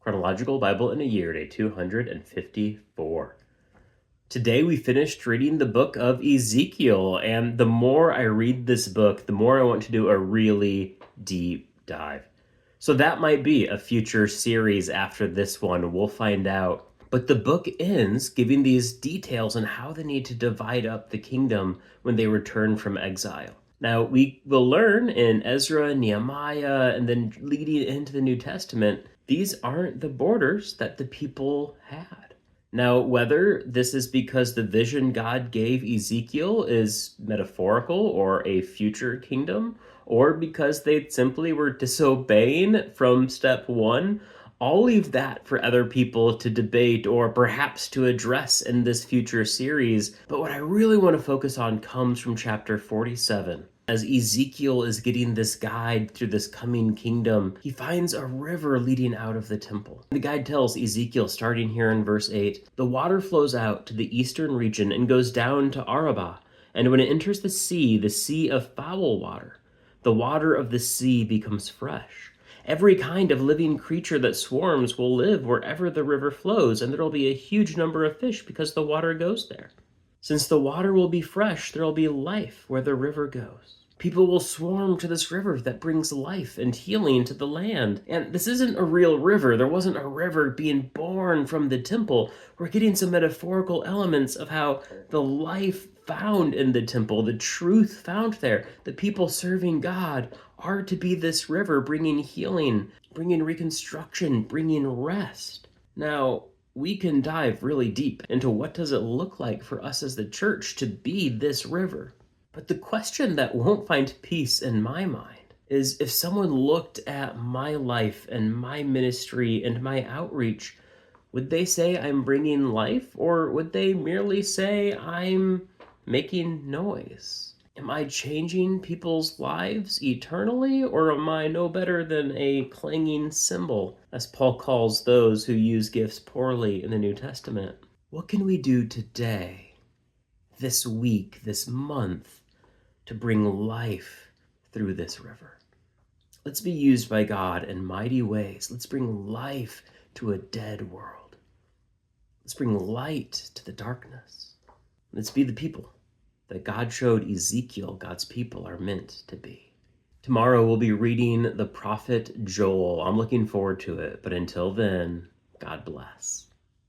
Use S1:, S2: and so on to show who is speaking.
S1: Chronological Bible in a Year, day 254. Today we finished reading the book of Ezekiel, and the more I read this book, the more I want to do a really deep dive. So that might be a future series after this one, we'll find out. But the book ends giving these details on how they need to divide up the kingdom when they return from exile. Now, we will learn in Ezra, Nehemiah, and then leading into the New Testament, these aren't the borders that the people had. Now, whether this is because the vision God gave Ezekiel is metaphorical or a future kingdom, or because they simply were disobeying from step one, I'll leave that for other people to debate or perhaps to address in this future series. But what I really want to focus on comes from chapter 47. As Ezekiel is getting this guide through this coming kingdom, he finds a river leading out of the temple. The guide tells Ezekiel, starting here in verse 8, "The water flows out to the eastern region and goes down to Arabah, and when it enters the sea of foul water, the water of the sea becomes fresh. Every kind of living creature that swarms will live wherever the river flows, and there will be a huge number of fish because the water goes there. Since the water will be fresh, there will be life where the river goes. People will swarm to this river that brings life and healing to the land." And this isn't a real river. There wasn't a river being born from the temple. We're getting some metaphorical elements of how the life found in the temple, the truth found there, the people serving God are to be this river, bringing healing, bringing reconstruction, bringing rest. Now, we can dive really deep into what does it look like for us as the church to be this river. But the question that won't find peace in my mind is, if someone looked at my life and my ministry and my outreach, would they say I'm bringing life, or would they merely say I'm making noise? Am I changing people's lives eternally, or am I no better than a clanging cymbal, as Paul calls those who use gifts poorly in the New Testament? What can we do today, this week, this month, to bring life through this river? Let's be used by God in mighty ways. Let's bring life to a dead world. Let's bring light to the darkness. Let's be the people that God showed Ezekiel God's people are meant to be. Tomorrow we'll be reading the prophet Joel. I'm looking forward to it, but until then, God bless.